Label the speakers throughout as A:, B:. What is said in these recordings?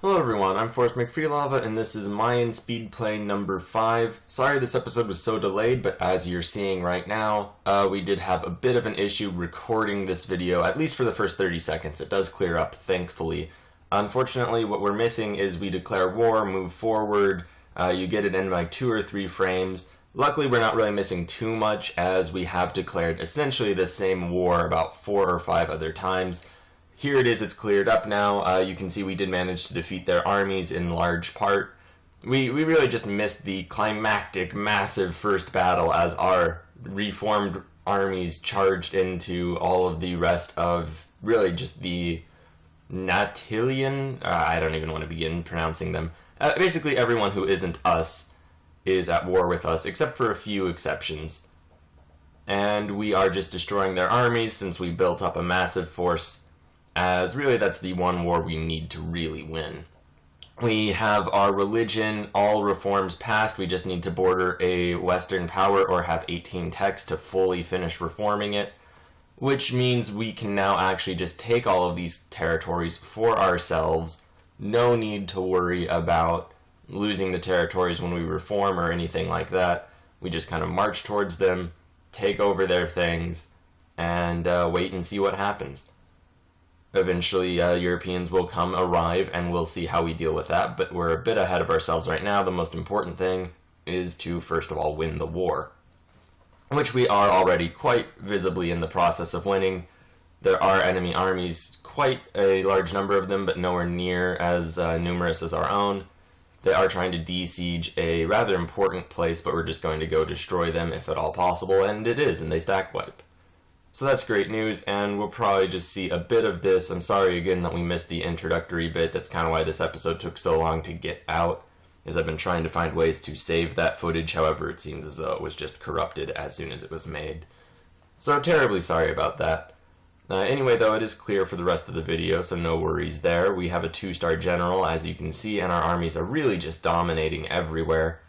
A: Hello everyone, I'm Forrest McFreelava, and this is Mayan Speedplay number 5. Sorry this episode was so delayed, but as you're seeing right now, we did have a bit of an issue recording this video, at least for the first 30 seconds. It does clear up, thankfully. Unfortunately, what we're missing is we declare war, move forward, you get it in like 2 or 3 frames. Luckily, we're not really missing too much, as we have declared essentially the same war about 4 or 5 other times. Here it is, it's cleared up now. You can see we did manage to defeat their armies in large part. We really just missed the climactic, massive first battle as our reformed armies charged into all of the rest of really just the Natilian. I don't even want to begin pronouncing them. Basically everyone who isn't us is at war with us, except for a few exceptions. And we are just destroying their armies since we built up a massive force, as really that's the one war we need to really win. We have our religion, all reforms passed. We just need to border a Western power or have 18 techs to fully finish reforming it, which means we can now actually just take all of these territories for ourselves. No need to worry about losing the territories when we reform or anything like that. We just kind of march towards them, take over their things, and wait and see what happens. Eventually, Europeans will arrive, and we'll see how we deal with that, but we're a bit ahead of ourselves right now. The most important thing is to, first of all, win the war, which we are already quite visibly in the process of winning. There are enemy armies, quite a large number of them, but nowhere near as numerous as our own. They are trying to de-siege a rather important place, but we're just going to go destroy them if at all possible, and it is, and they stack wipe. So that's great news, and we'll probably just see a bit of this. I'm sorry again that we missed the introductory bit. That's kind of why this episode took so long to get out, is I've been trying to find ways to save that footage. However, it seems as though it was just corrupted as soon as it was made. So terribly sorry about that. Anyway, though, it is clear for the rest of the video, so no worries there. We have a 2-star general, as you can see, and our armies are really just dominating everywhere.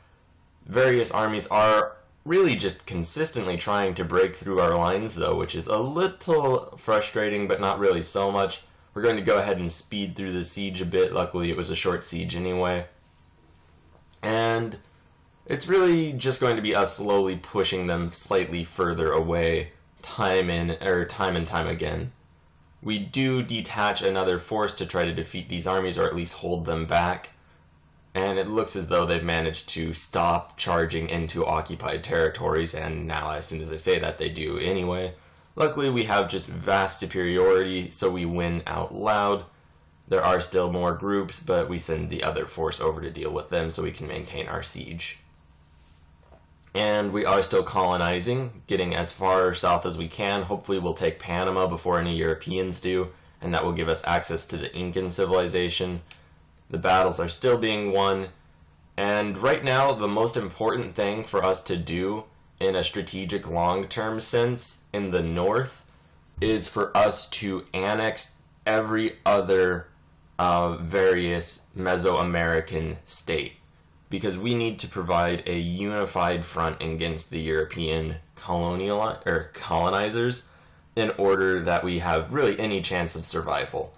A: Various armies are really just consistently trying to break through our lines, though, which is a little frustrating, but not really so much. We're going to go ahead and speed through the siege a bit. Luckily, it was a short siege anyway. And it's really just going to be us slowly pushing them slightly further away, time and time again. We do detach another force to try to defeat these armies, or at least hold them back. And it looks as though they've managed to stop charging into occupied territories, and now as soon as I say that, they do anyway. Luckily, we have just vast superiority, so we win out loud. There are still more groups, but we send the other force over to deal with them so we can maintain our siege. And we are still colonizing, getting as far south as we can. Hopefully we'll take Panama before any Europeans do, and that will give us access to the Incan civilization. The battles are still being won, and right now the most important thing for us to do in a strategic long-term sense in the north is for us to annex every other various Mesoamerican state, because we need to provide a unified front against the European colonizers in order that we have really any chance of survival.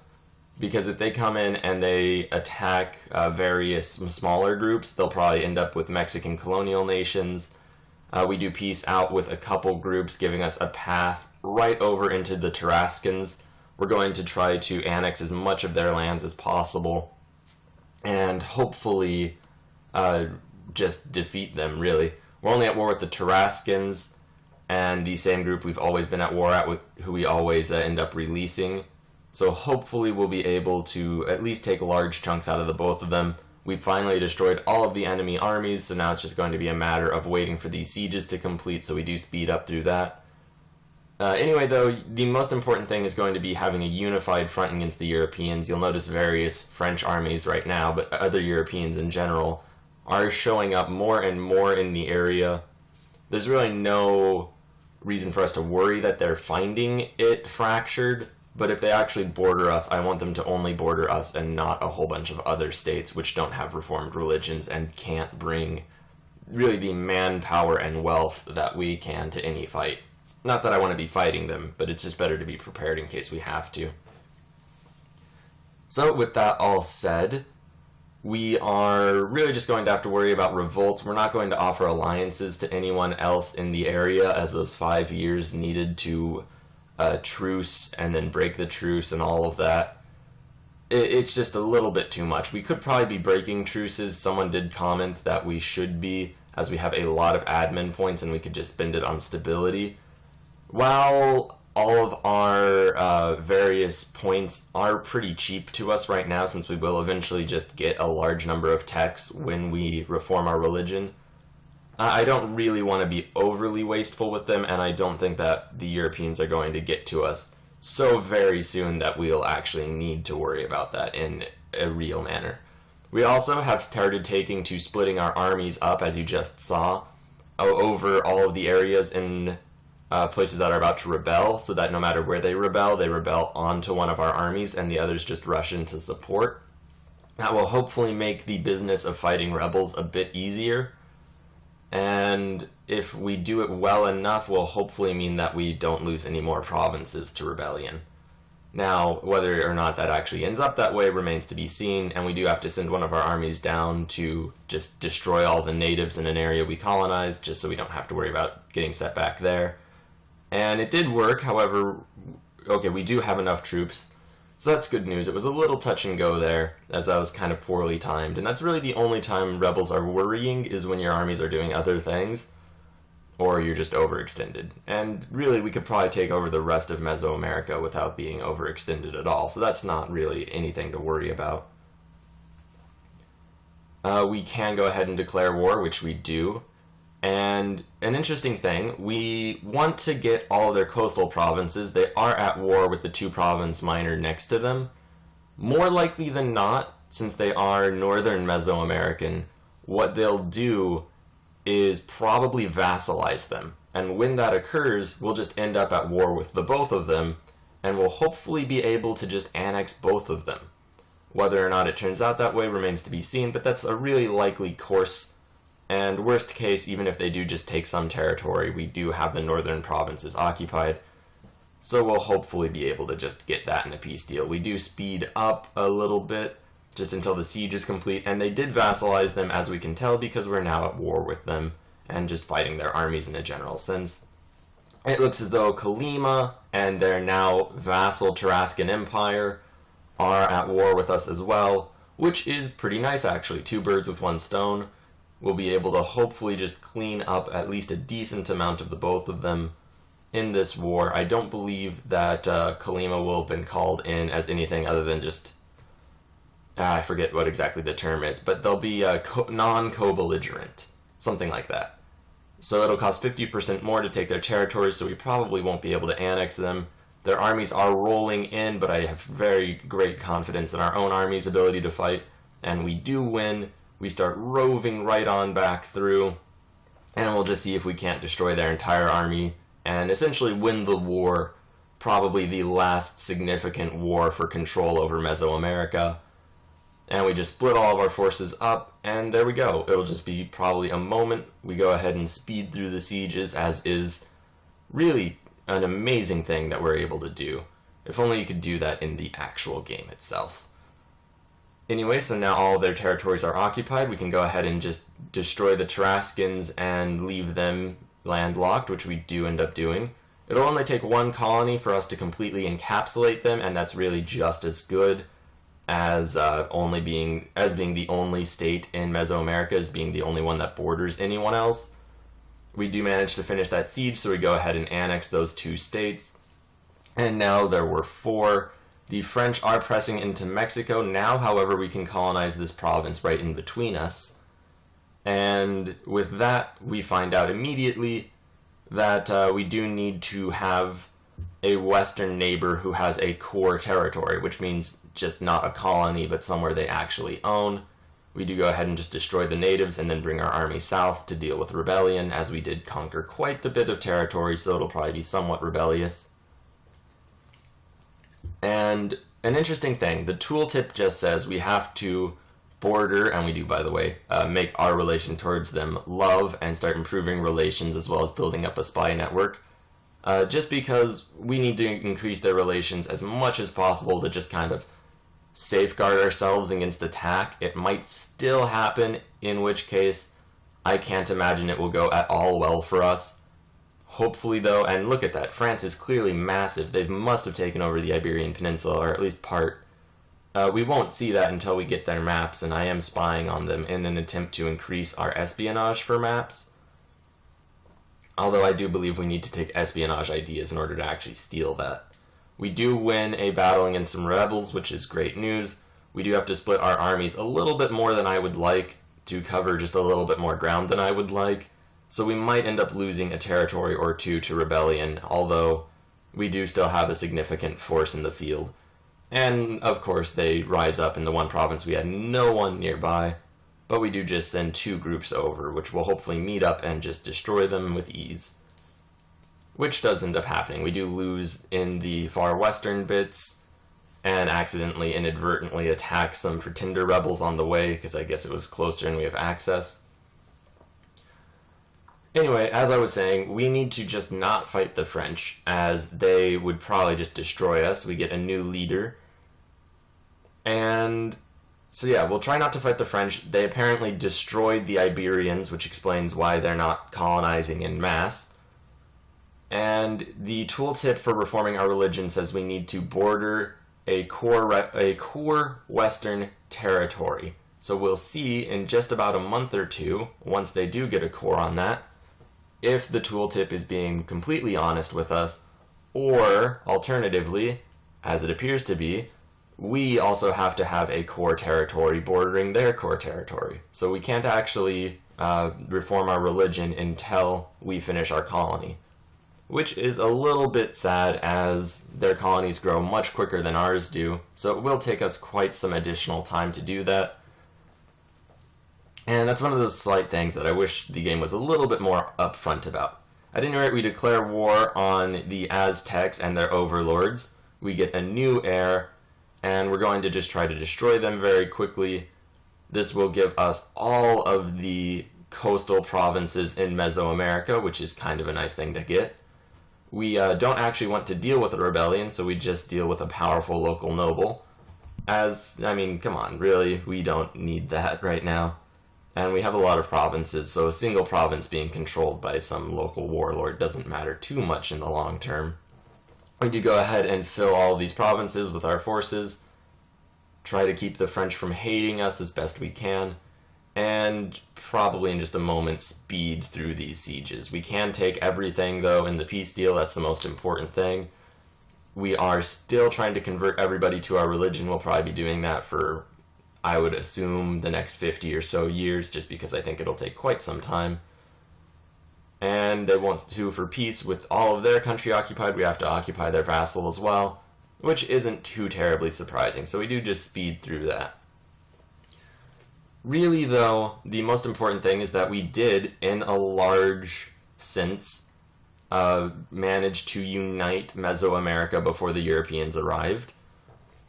A: Because if they come in and they attack various smaller groups, they'll probably end up with Mexican colonial nations. We do peace out with a couple groups, giving us a path right over into the Tarascans. We're going to try to annex as much of their lands as possible, and hopefully just defeat them, really. We're only at war with the Tarascans, and the same group we've always been at war with, who we always end up releasing. So hopefully we'll be able to at least take large chunks out of the both of them. We've finally destroyed all of the enemy armies, so now it's just going to be a matter of waiting for these sieges to complete, so we do speed up through that. Anyway, though, the most important thing is going to be having a unified front against the Europeans. You'll notice various French armies right now, but other Europeans in general are showing up more and more in the area. There's really no reason for us to worry that they're finding it fractured. But if they actually border us, I want them to only border us and not a whole bunch of other states which don't have reformed religions and can't bring really the manpower and wealth that we can to any fight. Not that I want to be fighting them, but it's just better to be prepared in case we have to. So with that all said, we are really just going to have to worry about revolts. We're not going to offer alliances to anyone else in the area, as those 5 years needed to truce and then break the truce and all of that. It's just a little bit too much. We could probably be breaking truces. Someone did comment that we should be, as we have a lot of admin points and we could just spend it on stability. While all of our various points are pretty cheap to us right now, since we will eventually just get a large number of techs when we reform our religion, I don't really want to be overly wasteful with them, and I don't think that the Europeans are going to get to us so very soon that we'll actually need to worry about that in a real manner. We also have started taking to splitting our armies up, as you just saw, over all of the areas in places that are about to rebel, so that no matter where they rebel onto one of our armies, and the others just rush in to support. That will hopefully make the business of fighting rebels a bit easier, and if we do it well enough, will hopefully mean that we don't lose any more provinces to rebellion. Now, whether or not that actually ends up that way remains to be seen, and we do have to send one of our armies down to just destroy all the natives in an area we colonized, just so we don't have to worry about getting set back there. And it did work, however, okay, we do have enough troops, so that's good news. It was a little touch and go there, as that was kind of poorly timed, and that's really the only time rebels are worrying, is when your armies are doing other things, or you're just overextended. And really, we could probably take over the rest of Mesoamerica without being overextended at all, so that's not really anything to worry about. We can go ahead and declare war, which we do. And an interesting thing, we want to get all of their coastal provinces. They are at war with the 2 province minor next to them. More likely than not, since they are northern Mesoamerican, what they'll do is probably vassalize them. And when that occurs, we'll just end up at war with the both of them, and we'll hopefully be able to just annex both of them. Whether or not it turns out that way remains to be seen, but that's a really likely course. And worst case, even if they do just take some territory, we do have the northern provinces occupied, so we'll hopefully be able to just get that in a peace deal. We do speed up a little bit, just until the siege is complete, and they did vassalize them, as we can tell, because we're now at war with them, and just fighting their armies in a general sense. It looks as though Kalima and their now vassal Tarascan Empire are at war with us as well, which is pretty nice actually. 2 birds with 1 stone. We'll be able to hopefully just clean up at least a decent amount of the both of them in this war. I don't believe that Kalima will have been called in as anything other than just... I forget what exactly the term is, but they'll be non-co-belligerent. Something like that. So it'll cost 50% more to take their territories, so we probably won't be able to annex them. Their armies are rolling in, but I have very great confidence in our own army's ability to fight, and we do win. We start roving right on back through, and we'll just see if we can't destroy their entire army and essentially win the war, probably the last significant war for control over Mesoamerica. And we just split all of our forces up, and there we go. It'll just be probably a moment. We go ahead and speed through the sieges, as is really an amazing thing that we're able to do. If only you could do that in the actual game itself. Anyway, so now all of their territories are occupied. We can go ahead and just destroy the Tarascans and leave them landlocked, which we do end up doing. It'll only take 1 colony for us to completely encapsulate them, and that's really just as good as being the only state in Mesoamerica, as being the only one that borders anyone else. We do manage to finish that siege, so we go ahead and annex those 2 states. And now there were 4. The French are pressing into Mexico. Now, however, we can colonize this province right in between us. And with that, we find out immediately that we do need to have a western neighbor who has a core territory, which means just not a colony, but somewhere they actually own. We do go ahead and just destroy the natives and then bring our army south to deal with rebellion, as we did conquer quite a bit of territory, so it'll probably be somewhat rebellious. And an interesting thing, the tooltip just says we have to border, and we do, by the way, make our relation towards them love and start improving relations as well as building up a spy network. Just because we need to increase their relations as much as possible to just kind of safeguard ourselves against attack. It might still happen, in which case I can't imagine it will go at all well for us. Hopefully, though, and look at that, France is clearly massive. They must have taken over the Iberian Peninsula, or at least part. We won't see that until we get their maps, and I am spying on them in an attempt to increase our espionage for maps. Although I do believe we need to take espionage ideas in order to actually steal that. We do win a battle against some rebels, which is great news. We do have to split our armies a little bit more than I would like to cover just a little bit more ground than I would like. So we might end up losing a territory or two to rebellion, although we do still have a significant force in the field. And, of course, they rise up in the one province we had no one nearby, but we do just send 2 groups over, which will hopefully meet up and just destroy them with ease. Which does end up happening. We do lose in the far western bits, and accidentally, inadvertently attack some pretender rebels on the way, because I guess it was closer and we have access. Anyway, as I was saying, we need to just not fight the French, as they would probably just destroy us. We get a new leader. And so yeah, we'll try not to fight the French. They apparently destroyed the Iberians, which explains why they're not colonizing en masse. And the tooltip for reforming our religion says we need to border a core western territory. So we'll see in just about a month or two, once they do get a core on that, if the tooltip is being completely honest with us, or alternatively, as it appears to be, we also have to have a core territory bordering their core territory. So we can't actually reform our religion until we finish our colony, which is a little bit sad as their colonies grow much quicker than ours do, so it will take us quite some additional time to do that. And that's one of those slight things that I wish the game was a little bit more upfront about. At any rate, we declare war on the Aztecs and their overlords. We get a new heir, and we're going to just try to destroy them very quickly. This will give us all of the coastal provinces in Mesoamerica, which is kind of a nice thing to get. We don't actually want to deal with a rebellion, so we just deal with a powerful local noble. I mean, come on, really, we don't need that right now. And we have a lot of provinces, so a single province being controlled by some local warlord doesn't matter too much in the long term. We do go ahead and fill all of these provinces with our forces, try to keep the French from hating us as best we can, and probably in just a moment speed through these sieges. We can take everything, though, in the peace deal. That's the most important thing. We are still trying to convert everybody to our religion. We'll probably be doing that for, I would assume, the next 50 or so years, just because I think it'll take quite some time. And they want to, for peace with all of their country occupied, we have to occupy their vassal as well, which isn't too terribly surprising, so we do just speed through that. Really, though, the most important thing is that we did, in a large sense, manage to unite Mesoamerica before the Europeans arrived.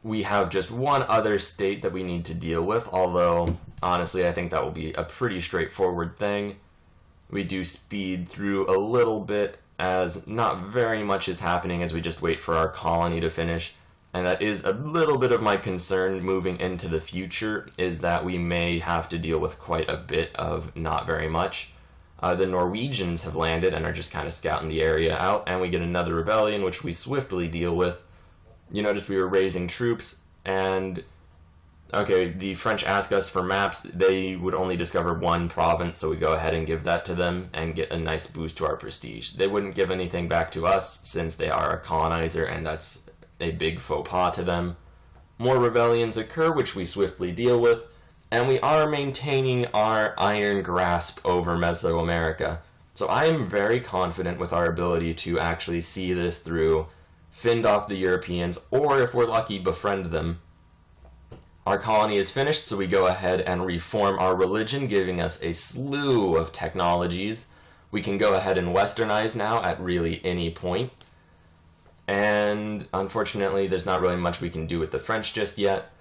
A: We have just one other state that we need to deal with, although, honestly, I think that will be a pretty straightforward thing. We do speed through a little bit, as not very much is happening as we just wait for our colony to finish. And that is a little bit of my concern moving into the future, is that we may have to deal with quite a bit of not very much. The Norwegians have landed and are just kind of scouting the area out, and we get another rebellion, which we swiftly deal with. You notice we were raising troops, and okay, the French ask us for maps. They would only discover one province, so we go ahead and give that to them and get a nice boost to our prestige. They wouldn't give anything back to us since they are a colonizer, and that's a big faux pas to them. More rebellions occur, which we swiftly deal with, and we are maintaining our iron grasp over Mesoamerica. So I am very confident with our ability to actually see this through, fend off the Europeans, or if we're lucky, befriend them. Our colony is finished, so we go ahead and reform our religion, giving us a slew of technologies. We can go ahead and westernize now at really any point. And unfortunately, there's not really much we can do with the French just yet.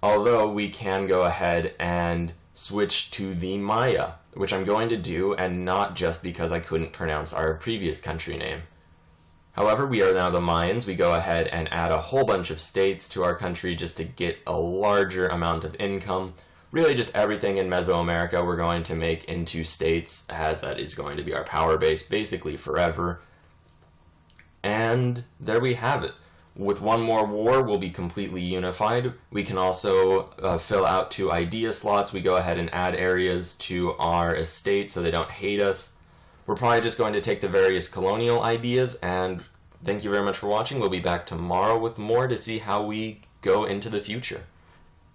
A: Although we can go ahead and switch to the Maya, which I'm going to do, and not just because I couldn't pronounce our previous country name. However, we are now the Mayans. We go ahead and add a whole bunch of states to our country just to get a larger amount of income. Really just everything in Mesoamerica we're going to make into states, as that is going to be our power base basically forever. And there we have it. With one more war, we'll be completely unified. We can also fill out 2 idea slots. We go ahead and add areas to our estate so they don't hate us. We're probably just going to take the various colonial ideas, and thank you very much for watching. We'll be back tomorrow with more to see how we go into the future.